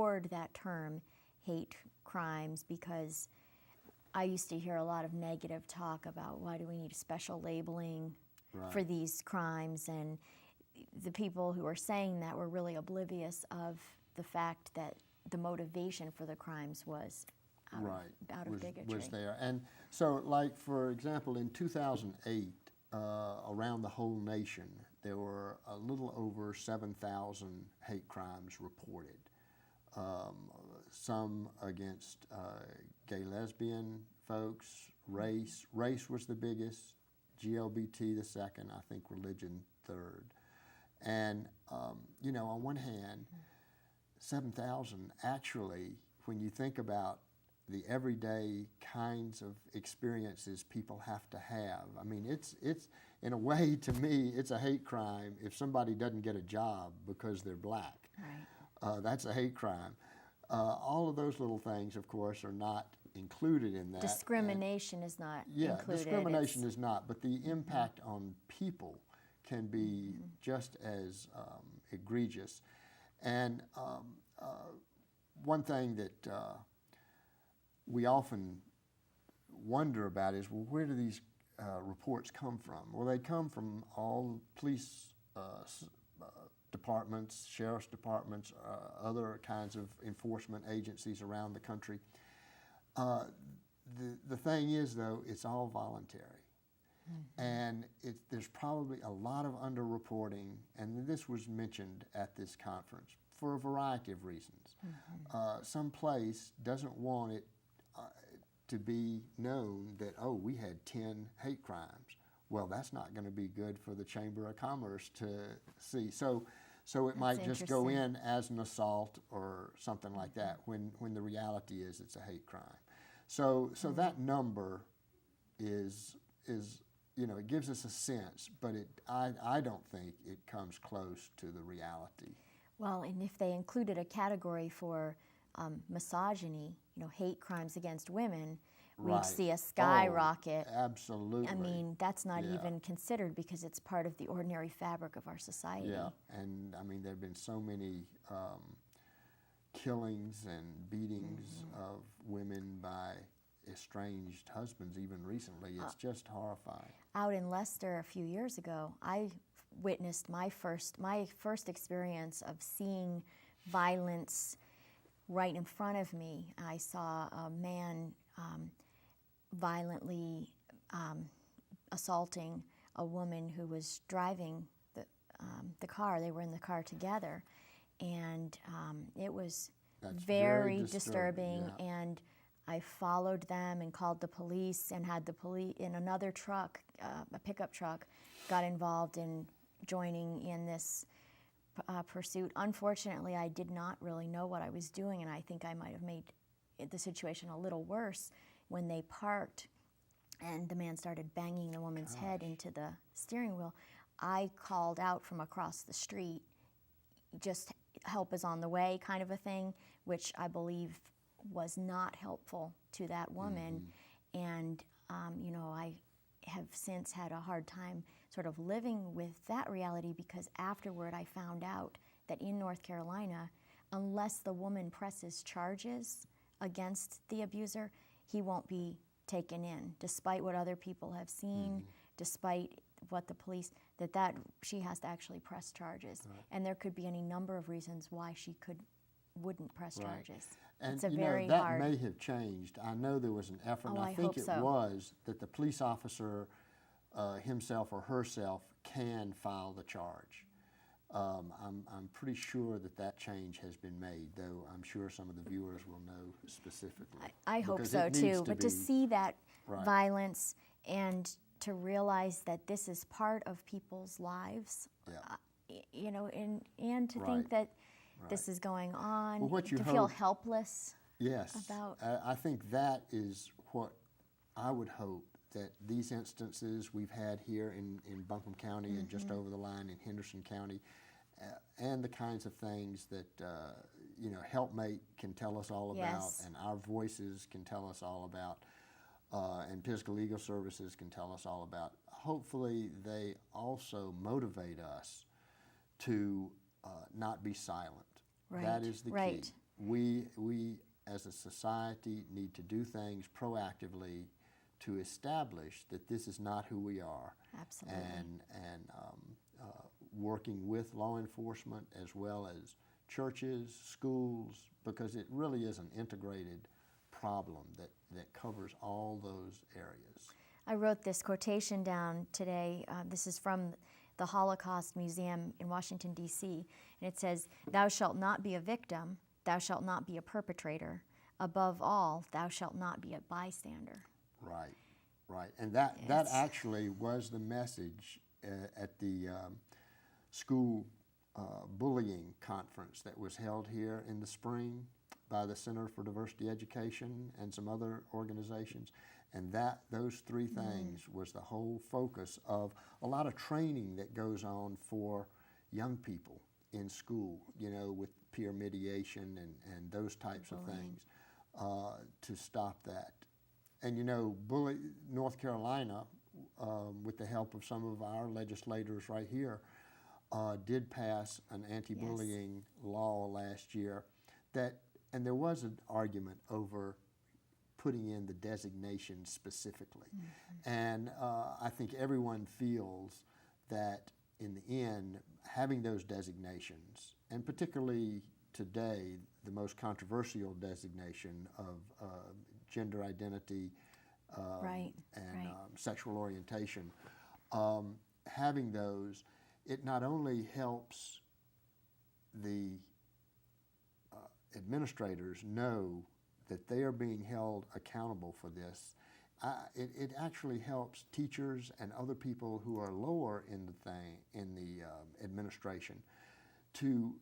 abhorred that term, hate crimes, because I used to hear a lot of negative talk about why do we need special labeling for these crimes, and the people who were saying that were really oblivious of the fact that the motivation for the crimes was out of bigotry. Was there. And so, like, for example, in 2008, around the whole nation, there were a little over 7,000 hate crimes reported. Some against gay, lesbian folks, race. Race was the biggest, GLBT the second, I think religion third. And, you know, on one hand, 7,000 actually, when you think about the everyday kinds of experiences people have to have. I mean, it's in a way, to me, it's a hate crime if somebody doesn't get a job because they're black. Right. That's a hate crime. All of those little things, of course, are not included in that. Discrimination is not included. Yeah, discrimination is not, but the impact on people can be just as egregious. And one thing that we often wonder about is, well, where do these reports come from? Well, they come from all police departments, sheriff's departments, other kinds of enforcement agencies around the country. The thing is, though, it's all voluntary. And there's probably a lot of underreporting, and this was mentioned at this conference for a variety of reasons. Some place doesn't want it to be known that, oh, we had 10 hate crimes. Well, that's not going to be good for the Chamber of Commerce to see. So it might just go in as an assault or something like that, when the reality is it's a hate crime. So that number is you know, it gives us a sense, but I don't think it comes close to the reality. Well, and if they included a category for misogyny, you know, hate crimes against women, we'd see a skyrocket. Oh, absolutely. I mean, that's not even considered because it's part of the ordinary fabric of our society. Yeah, and I mean, there have been so many killings and beatings of women by estranged husbands, even recently. It's just horrifying. Out in Leicester a few years ago, I witnessed my first experience of seeing violence right in front of me. I saw a man violently assaulting a woman who was driving the car. They were in the car together, and it was very disturbing. Yeah. And I followed them and called the police, and had the police in another truck, a pickup truck, got involved in joining in this pursuit. Unfortunately, I did not really know what I was doing, and I think I might have made the situation a little worse when they parked and the man started banging the woman's head into the steering wheel. I called out from across the street, just help is on the way kind of a thing, which I believe was not helpful to that woman. And you know, I have since had a hard time sort of living with that reality, because afterward I found out that in North Carolina, unless the woman presses charges against the abuser, he won't be taken in, despite what other people have seen, despite what the police, that she has to actually press charges. And there could be any number of reasons why she wouldn't press charges. And it's a you very know, that hard. may have changed. I know there was an effort, and I think it was, that the police officer himself or herself can file the charge. I'm pretty sure that change has been made, though I'm sure some of the viewers will know specifically. I hope so too, but to see that violence and to realize that this is part of people's lives, you know, and to think that this is going on, well, to feel helpless. Yes, about. I think that is what I would hope, that these instances we've had here in Buncombe County and just over the line in Henderson County, and the kinds of things that you know, Helpmate can tell us all about, and our voices can tell us all about, and Physical Legal Services can tell us all about. Hopefully they also motivate us to not be silent. That is the key. we as a society need to do things proactively to establish that this is not who we are. Absolutely. And working with law enforcement as well as churches, schools, because it really is an integrated problem that covers all those areas. I wrote this quotation down today. This is from the Holocaust Museum in Washington, D.C., and it says, "Thou shalt not be a victim, thou shalt not be a perpetrator. Above all, thou shalt not be a bystander." Right, right. And that actually was the message at the school bullying conference that was held here in the spring by the Center for Diversity Education and some other organizations. And those three things was the whole focus of a lot of training that goes on for young people in school, you know, with peer mediation and those types of things to stop that. And you know, North Carolina, with the help of some of our legislators right here, did pass an anti-bullying law last year and there was an argument over putting in the designation specifically. And I think everyone feels that in the end, having those designations, and particularly today, the most controversial designation of gender identity and sexual orientation, having those, it not only helps the administrators know that they are being held accountable for this, it actually helps teachers and other people who are lower in the administration to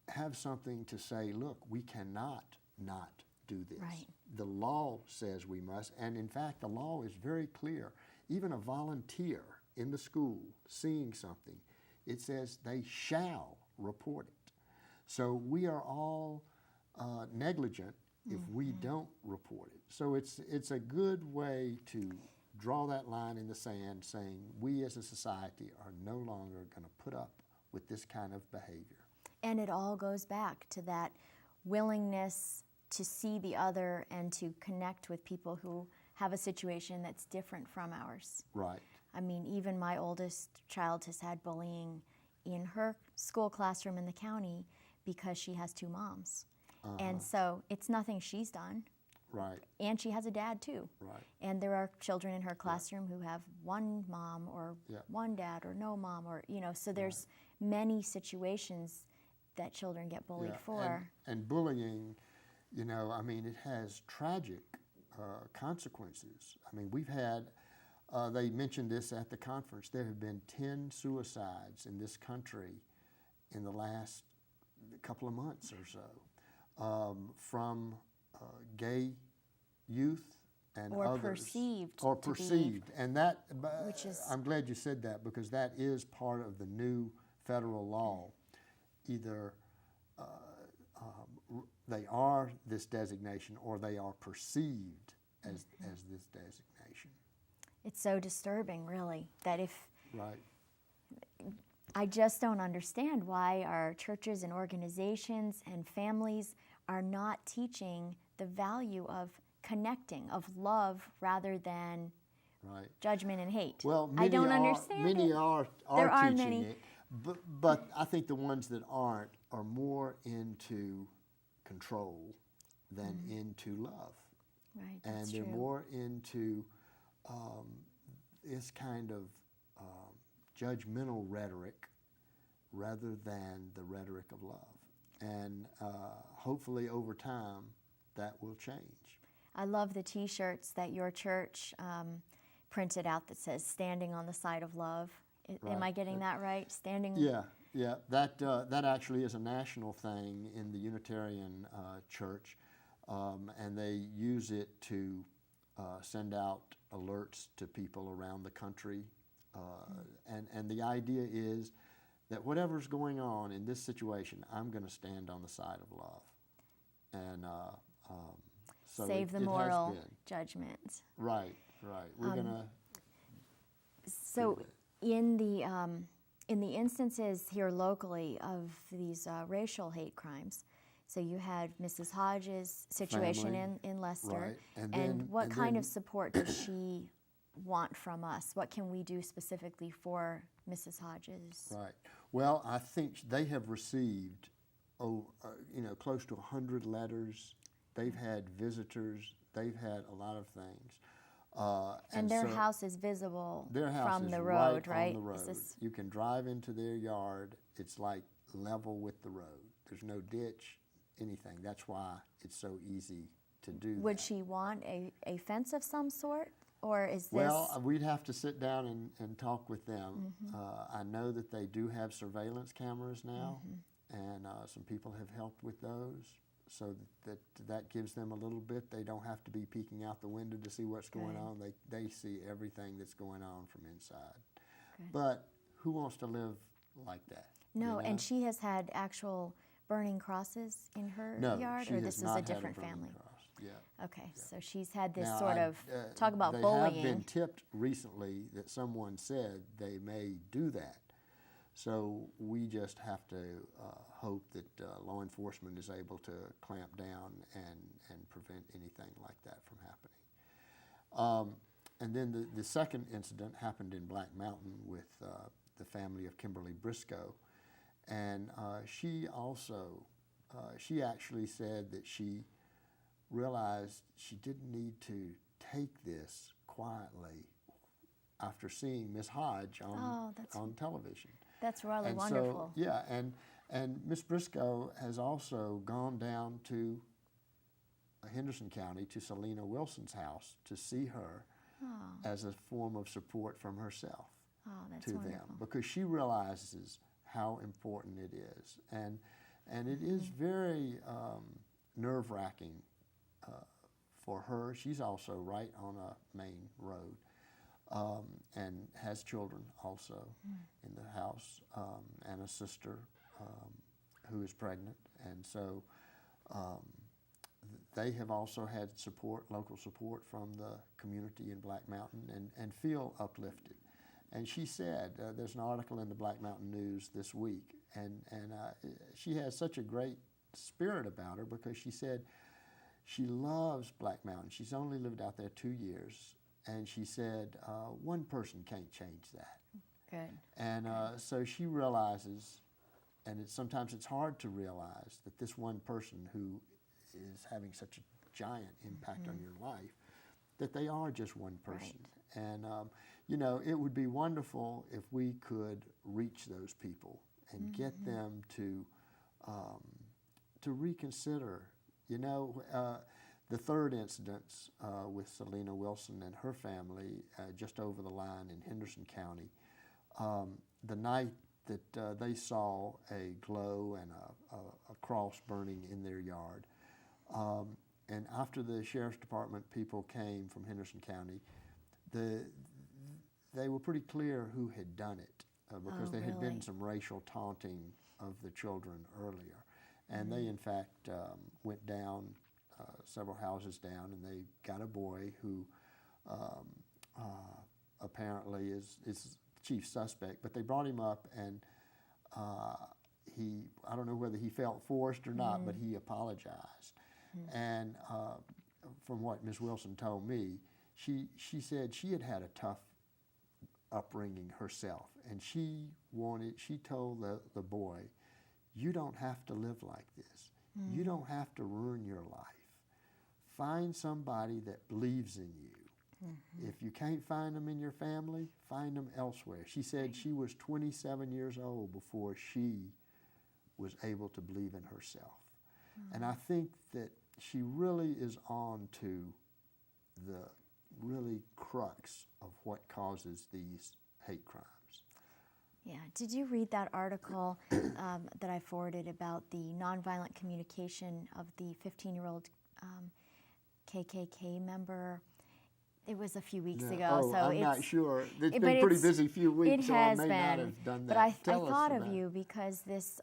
have something to say, look, we cannot not do this. Right. The law says we must, and in fact the law is very clear. Even a volunteer in the school seeing something, it says they shall report it. So we are all negligent if we don't report it. So it's a good way to draw that line in the sand, saying we as a society are no longer going to put up with this kind of behavior. And it all goes back to that willingness to see the other and to connect with people who have a situation that's different from ours. Right. I mean, even my oldest child has had bullying in her school classroom in the county because she has two moms. And so it's nothing she's done. Right. And she has a dad too. Right. And there are children in her classroom who have one mom or one dad or no mom, or, you know, so there's many situations that children get bullied for. And bullying, you know, I mean, it has tragic consequences. I mean, we've had, they mentioned this at the conference, there have been 10 suicides in this country in the last couple of months or so. From gay youth and or others. Perceived. Or perceived. And that, which is, I'm glad you said that, because that is part of the new federal law. Either they are this designation or they are perceived as this designation. it's so disturbing, really, that if Right. I just don't understand why our churches and organizations and families are not teaching the value of connecting, of love, rather than judgment and hate. Well, I don't understand many it. are There are teaching many. it, but I think the ones that aren't are more into control than into love. Right, And that's they're true. more into this kind of judgmental rhetoric rather than the rhetoric of love. And hopefully over time that will change. I love the T-shirts that your church printed out that says "Standing on the Side of Love." Am I getting that right? Standing. Yeah. That actually is a national thing in the Unitarian Church, and they use it to send out alerts to people around the country. And the idea is that whatever's going on in this situation, I'm going to stand on the side of love. And so Save the it moral has been. judgment. Right. We're going to. So in the instances here locally of these racial hate crimes, So you had Mrs. Hodges' situation Family, in Leicester. right. And And then- what and kind then- of support does she want from us? What can we do specifically for Mrs. Hodges? Right. Well, I think they have received, close to 100 letters. They've had visitors. They've had a lot of things. And their so house is visible their house from is the road, right? On the Is road. this- You can drive into their yard. It's like level with the road. There's no ditch, anything. That's why it's so easy to do Would that. she want a fence of some sort? Or is this... Well, we'd have to sit down and talk with them. Mm-hmm. I know that they do have surveillance cameras now, and some people have helped with those, so that gives them a little bit. They don't have to be peeking out the window to see what's going Good. on. They see everything that's going on from inside. Good. But who wants to live like that? No, you know? and she has had actual burning crosses in her No, yard, she or has this is not a had different burning family? cross. Yeah. Okay, so she's had this Now, sort of, talk about they bullying. have been tipped recently that someone said they may do that. So we just have to hope that law enforcement is able to clamp down and prevent anything like that from happening. And then the second incident happened in Black Mountain with the family of Kimberly Briscoe. And she actually said that she realized she didn't need to take this quietly after seeing Miss Hodge on television. That's really And wonderful. so, yeah, and Miss Briscoe has also gone down to Henderson County to Selena Wilson's house to see her as a form of support from herself That's to wonderful. them, because she realizes how important it is, and it is very nerve-wracking for her. She's also right on a main road, and has children also in the house, and a sister who is pregnant, and so they have also had support, local support from the community in Black Mountain, and feel uplifted. And she said, there's an article in the Black Mountain News this week, and she has such a great spirit about her, because she said she loves Black Mountain. She's only lived out there 2 years, and she said one person can't change that. Good. And so she realizes, and sometimes it's hard to realize, that this one person who is having such a giant impact on your life, that they are just one person. Right. And it would be wonderful if we could reach those people and get them to reconsider. The third incident with Selena Wilson and her family, just over the line in Henderson County, the night that they saw a glow and a cross burning in their yard. And after the sheriff's department people came from Henderson County, they were pretty clear who had done it, because there had been really? some racial taunting of the children earlier. And they, in fact, went down several houses down, and they got a boy who apparently is chief suspect, but they brought him up, and I don't know whether he felt forced or not, but he apologized. And from what Ms. Wilson told me, she said she had had a tough upbringing herself, and she told the boy, you don't have to live like this. You don't have to ruin your life. Find somebody that believes in you. If you can't find them in your family, find them elsewhere. She said she was 27 years old before she was able to believe in herself. And I think that she really is on to the really crux of what causes these hate crimes. Yeah. Did you read that article that I forwarded about the nonviolent communication of the 15-year-old KKK member? It was a few weeks ago. Oh, so I'm not sure. It's but been a pretty it's- busy few weeks, It so has I may been, not have done that. but I Tell us thought of about you because this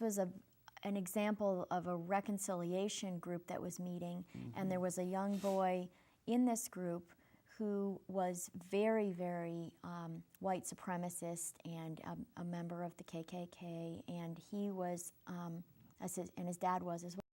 was an example of a reconciliation group that was meeting, and there was a young boy in this group who was very, very white supremacist and a member of the KKK, and he was and his dad was as well.